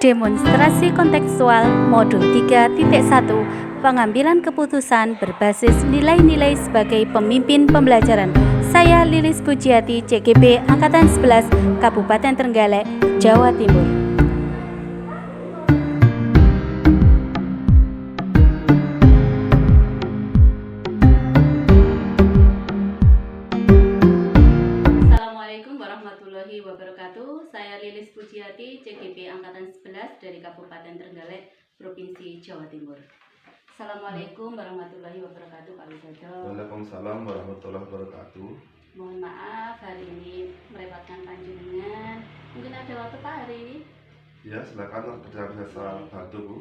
Demonstrasi kontekstual modul 3.1 pengambilan keputusan berbasis nilai-nilai sebagai pemimpin pembelajaran. Saya Lilis Pujiati, CGP Angkatan 11, Kabupaten Trenggalek, Jawa Timur. Assalamualaikum warahmatullahi wabarakatuh. Saya Lilis Pujiati, CGP Angkatan 11 dari Kabupaten Trenggalek, Provinsi Jawa Timur. Assalamualaikum warahmatullahi wabarakatuh, Pak Widodo. Waalaikumsalam warahmatullahi wabarakatuh. Mohon maaf hari ini merepotkan panjenengan. Mungkin ada waktu Pak hari ini? Ya, silakan bisa bantu, Bu.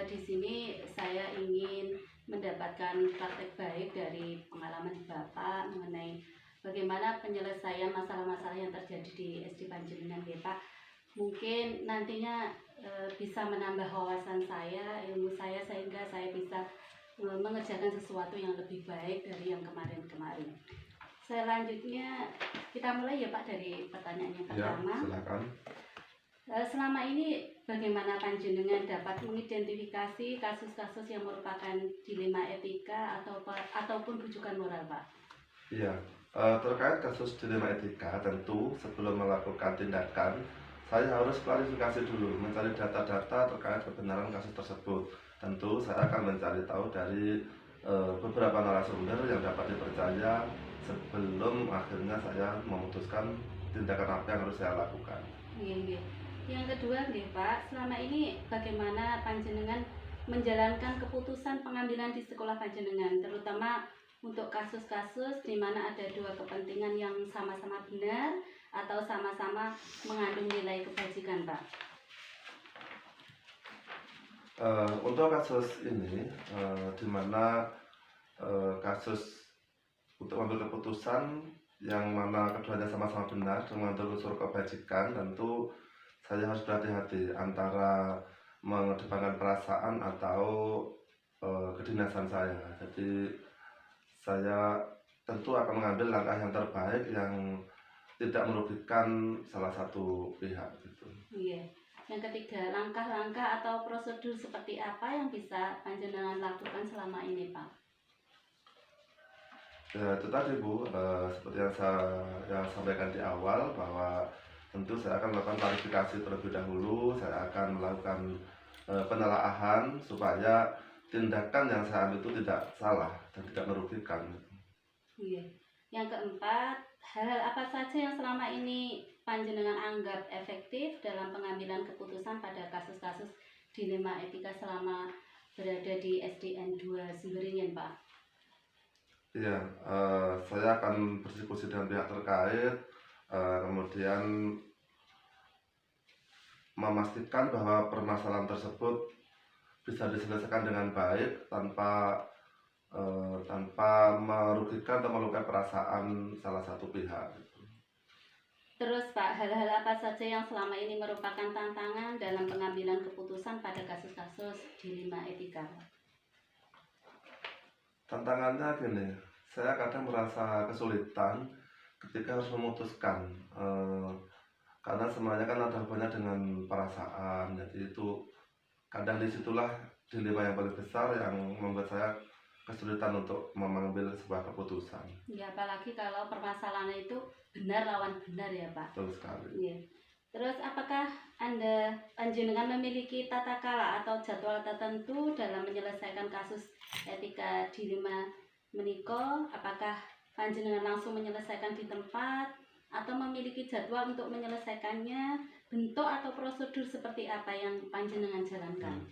Di sini saya ingin mendapatkan praktek baik dari pengalaman Bapak mengenai bagaimana penyelesaian masalah-masalah yang terjadi di SD Panjenengan, ya Pak. Mungkin nantinya bisa menambah wawasan saya, ilmu saya, sehingga saya bisa mengerjakan sesuatu yang lebih baik dari yang kemarin-kemarin. Selanjutnya kita mulai ya Pak dari pertanyaan yang pertama. Ya, silakan. Selama ini bagaimana Panjenengan dapat mengidentifikasi kasus-kasus yang merupakan dilema etika ataupun rujukan moral, Pak? Iya, terkait kasus dilema etika, tentu sebelum melakukan tindakan, saya harus klarifikasi dulu, mencari data-data terkait kebenaran kasus tersebut. Tentu saya akan mencari tahu dari beberapa narasumber yang dapat dipercaya sebelum akhirnya saya memutuskan tindakan apa yang harus saya lakukan. Iya. Yang kedua nih Pak, selama ini bagaimana Panjenengan menjalankan keputusan pengambilan di sekolah Panjenengan, terutama untuk kasus-kasus di mana ada dua kepentingan yang sama-sama benar atau sama-sama mengandung nilai kebajikan, Pak? Untuk kasus ini, di mana kasus untuk mengambil keputusan yang mana keduanya sama-sama benar dengan unsur kebajikan, tentu saya harus berhati-hati antara mengedepankan perasaan atau kedinasan saya. Jadi saya tentu akan mengambil langkah yang terbaik yang tidak merugikan salah satu pihak gitu. Iya. Yang ketiga, langkah-langkah atau prosedur seperti apa yang bisa Panjenengan lakukan selama ini, Pak? Ya, itu tadi Bu, seperti yang saya sampaikan di awal bahwa tentu saya akan melakukan klarifikasi terlebih dahulu. Saya akan melakukan penelaahan supaya tindakan yang saya ambil itu tidak salah dan tidak merugikan. Iya. Yang keempat, hal-hal apa saja yang selama ini Panjenengan anggap efektif dalam pengambilan keputusan pada kasus-kasus dilema etika selama berada di SDN 2 Simberingin, Pak? Iya, saya akan berdiskusi dengan pihak terkait, kemudian memastikan bahwa permasalahan tersebut bisa diselesaikan dengan baik tanpa merugikan atau melukai perasaan salah satu pihak. Terus Pak, hal-hal apa saja yang selama ini merupakan tantangan dalam pengambilan keputusan pada kasus-kasus dilema etika, Pak? Tantangannya gini, saya kadang merasa kesulitan ketika harus memutuskan, karena semuanya kan ada hubungannya dengan perasaan. Jadi itu kadang disitulah dilema yang paling besar yang membuat saya kesulitan untuk mengambil sebuah keputusan. Ya, apalagi kalau permasalahannya itu benar lawan benar ya Pak. Betul sekali. Iya. Terus apakah Panjenengan memiliki tata cara atau jadwal tertentu dalam menyelesaikan kasus etika dilema menika? Apakah Panjenengan langsung menyelesaikan di tempat atau memiliki jadwal untuk menyelesaikannya? Bentuk atau prosedur seperti apa yang Panjenengan jalankan?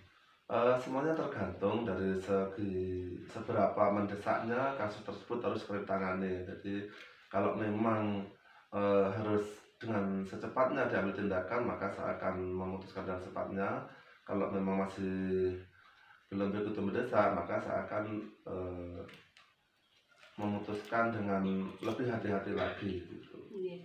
Semuanya tergantung dari segi seberapa mendesaknya kasus tersebut harus ditangani. Jadi kalau memang harus dengan secepatnya diambil tindakan, maka saya akan memutuskan dengan secepatnya. Kalau memang masih belum begitu mendesak, maka saya akan memutuskan dengan lebih hati-hati lagi gitu. Iya.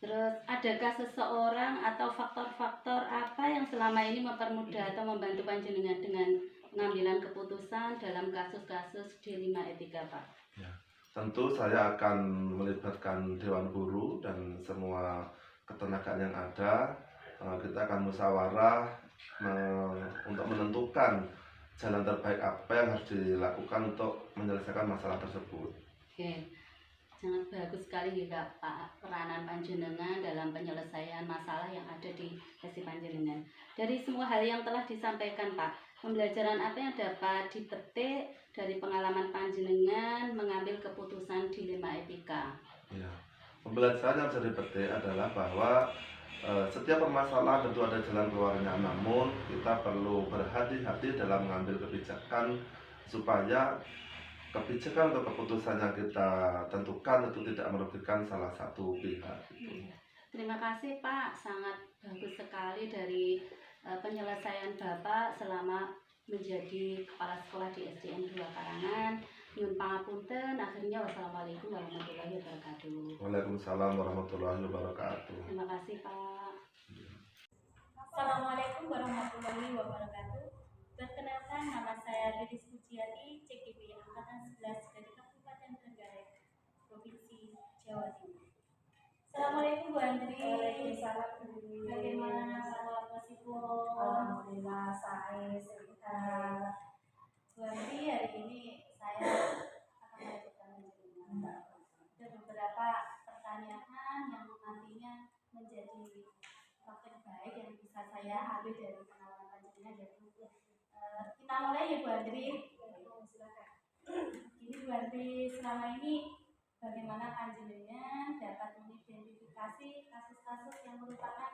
Terus adakah seseorang atau faktor-faktor apa yang selama ini mempermudah atau membantu Panjenengan dengan pengambilan keputusan dalam kasus-kasus dilema etika, Pak? Ya, tentu saya akan melibatkan Dewan Guru dan semua ketenagaan yang ada, kita akan musyawarah untuk menentukan jalan terbaik apa yang harus dilakukan untuk menyelesaikan masalah tersebut. Oke, sangat bagus sekali ya Pak peranan panjenengan dalam penyelesaian masalah yang ada di SD Panjenengan. Dari semua hal yang telah disampaikan Pak, pembelajaran apa yang dapat dipetik dari pengalaman panjenengan mengambil keputusan dilema etika? Ya, pembelajaran yang bisa dipetik adalah bahwa setiap permasalahan tentu ada jalan keluarnya, namun kita perlu berhati-hati dalam mengambil kebijakan supaya kebijakan atau keputusan yang kita tentukan itu tidak merugikan salah satu pihak. Iya. Terima kasih Pak, sangat bagus sekali dari penyelesaian Bapak selama menjadi kepala sekolah di SDN 2 Karangan. Nyun pangapunten, akhirnya wassalamualaikum warahmatullahi wabarakatuh. Waalaikumsalam warahmatullahi wabarakatuh. Terima kasih Pak. Assalamualaikum warahmatullahi wabarakatuh. Perkenalkan, nama saya Lilis Pujiati, CGP Angkatan 11 dari Kabupaten Trenggalek, Provinsi Jawa Timur. Assalamualaikum Bu Andri. Waalaikumsalam. Bagaimana kabar Masipun? Alhamdulillah saya sehat. Bu Andri, hari ini saya akan mengajukan ada beberapa pertanyaan yang nantinya menjadi praktek baik yang bisa saya ambil dari pengalaman panjenengan yaitu kita mulai ya Bu Andri. Silakan. Ini Bu Andri, selama ini bagaimana panjenengan dapat mengidentifikasi kasus-kasus yang merupakan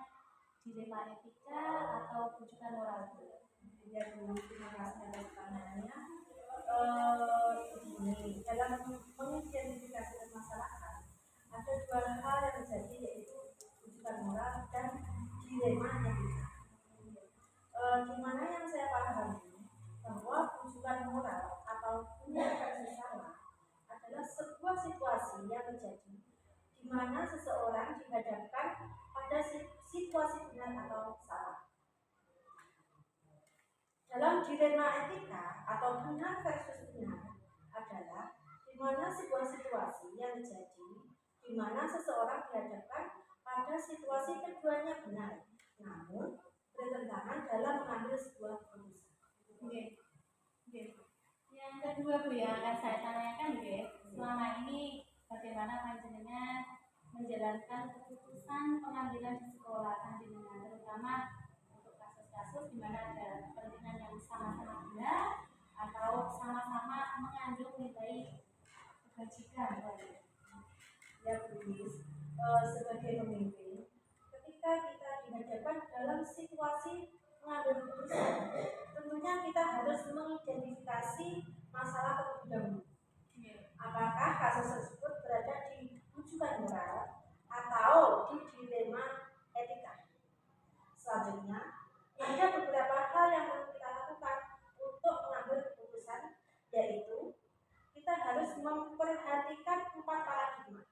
dilema etika atau rujukan moral? Ya, terima kasih atas pertanyaannya. Begini, dalam mengidentifikasi permasalahan ada dua hal yang terjadi, yaitu rujukan moral dan dilema etika. Di mana yang saya pahami bahwa rujukan moral atau benar versus salah adalah sebuah situasi yang terjadi di mana seseorang dihadapkan pada situasi benar atau salah. Dalam dilema etika atau benar versus benar adalah di mana sebuah situasi yang terjadi di mana seseorang dihadapkan pada situasi keduanya benar, namun bertentangan dalam mengambil sebuah keputusan. Oke. Yang kedua Bu yang akan saya tanyakan selama ini bagaimana panjenengan menjalankan keputusan pengambilan di sekolah panjenengan, terutama untuk kasus-kasus di mana ada kepentingan yang sama-sama benar atau sama-sama mengandung nilai kebajikan. Ya, Bu Lis, sebagai pemimpin, ketika kita dihadapkan dalam situasi mengambil keputusan, tentunya kita harus mengidentifikasi masalah terlebih dahulu. Apakah kasus tersebut berada di rujukan moral atau di dilema etika? Selanjutnya, ada beberapa hal yang perlu kita lakukan untuk mengambil keputusan, yaitu kita harus memperhatikan 4 paradigma: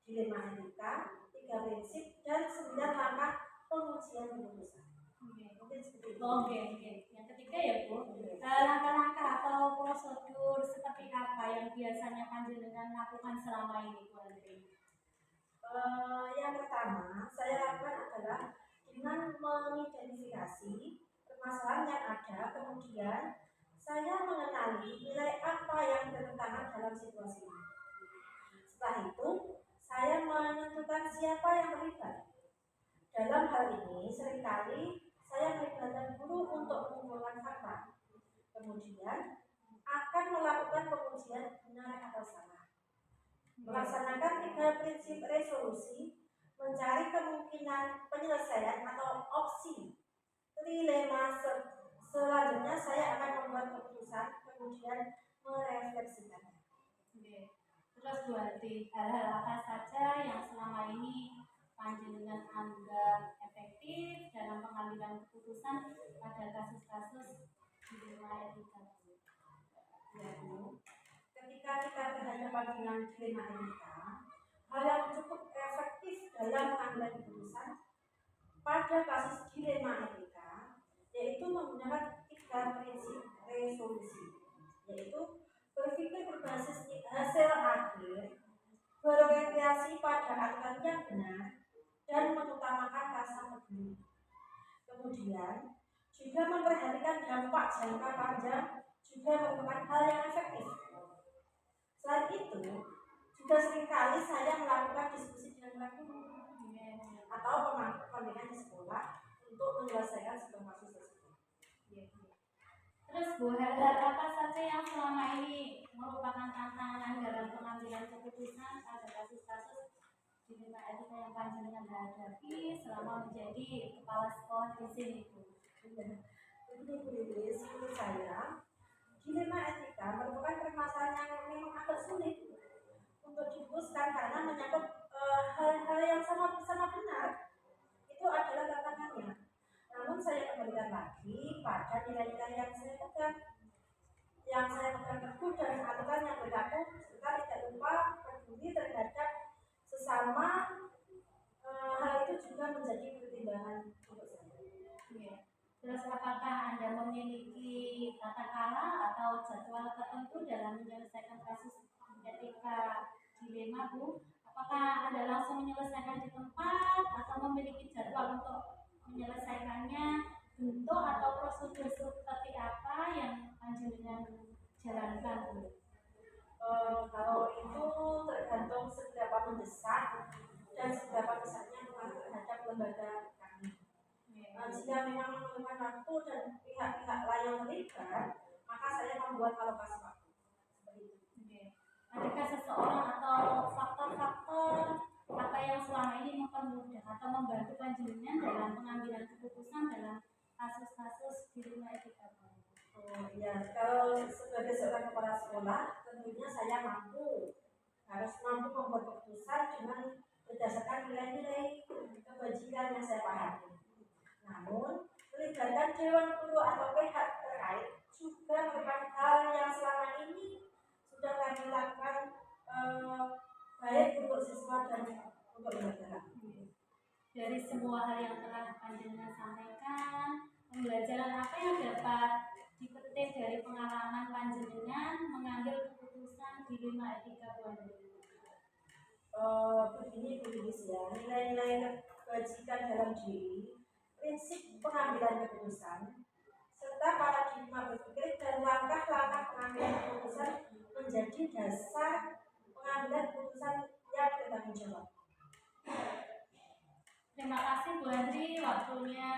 dilema etika, 3 prinsip, dan 9 langkah pengujian keputusan. Mungkin seperti itu. Oke. Yang ketiga ya Bu, langkah-langkah atau prosedur seperti apa yang biasanya panjenengan lakukan selama ini Bu Andri? Yang pertama saya lakukan adalah dengan mengidentifikasi permasalahan yang ada, kemudian saya mengenali nilai apa yang bertentangan dalam situasi ini. Setelah itu, saya menentukan siapa yang terlibat. Dalam hal ini, seringkali saya melibatkan guru untuk mengumpulkan fakta. Kemudian, akan melakukan pengujian benar atau salah. Melaksanakan 3 prinsip resolusi, mencari kemungkinan penyelesaian atau opsi trilema. Selanjutnya saya akan membuat keputusan, kemudian merefleksikannya. Terus Bu Andri, hal-hal apa saja yang selama ini panjenengan anggap efektif dalam pengambilan keputusan pada kasus-kasus dilema etika? Ya, Bu. Ketika kita berhadapan dengan dilema etika, hal yang cukup efektif dalam pengambilan keputusan pada kasus dilema etika yaitu menggunakan 3 prinsip resolusi, yaitu berpikir berbasis hasil akhir, berorientasi pada aturan yang benar, dan mengutamakan rasa peduli. Kemudian juga memperhatikan dampak jangka panjang juga merupakan hal yang efektif. Selain itu, juga seringkali saya melakukan diskusi dengan guru atau pembimbingan di sekolah untuk menyelesaikan sebuah kasus tersebut. Terus Bu, hal-hal apa saja yang selama ini merupakan tantangan dalam pengambilan keputusan pada kasus-kasus di lima etika yang panjenengan hadapi selama menjadi kepala sekolah di sini, Bu? Begini Bu Lilis, menurut saya dilema etika merupakan permasalahan yang memang agak sulit untuk diputuskan karena menyangkut hal-hal yang sama benar. Itu adalah tantangannya. Namun saya kembalikan lagi pada nilai-nilai yang saya pegang teguh dan aturan yang berlaku serta tidak lupa peduli terhadap sesama. Hal itu juga menjadi pertimbangan untuk saya. Terus apakah Anda memiliki tata cara atau jadwal tertentu dalam menyelesaikan kasus etika dilema, Bu? Apakah Anda langsung menyelesaikan di tempat atau memiliki jadwal untuk menyelesaikannya? Bentuk atau prosedur seperti apa yang panjenengan jalankan, Bu? Kalau itu tergantung seberapa mendesak dan seberapa besarnya pengaruh terhadap lembaga kami. Jika memang memerlukan waktu dan pihak-pihak lain yang terlibat, maka saya membuat alokasi waktu. Seperti itu. Adakah seseorang atau faktor-faktor apa yang selama ini mempermudah atau membantu panjenengan dalam pengambilan keputusan dalam kasus-kasus di lima etika? Ya, kalau sebagai seorang kepala sekolah, tentunya saya harus mampu membuat keputusan dengan berdasarkan nilai-nilai kebajikan yang saya pahami. Namun, melibatkan dewan guru atau pihak terkait juga merupakan hal yang selama ini sudah kami lakukan baik untuk siswa dan untuk negara. Dari semua hal yang telah panjenengan sampaikan, pembelajaran apa yang dapat dipetik dari pengalaman panjenengan mengambil keputusan di lima etika panjenengan? Begini Bu Lilis ya, nilai-nilai kebajikan dalam diri, prinsip pengambilan keputusan, serta paradigma berpikir dan langkah-langkah pengambilan keputusan menjadi dasar pengambilan keputusan yang bertanggung jawab. Terima kasih Bu Andri waktunya.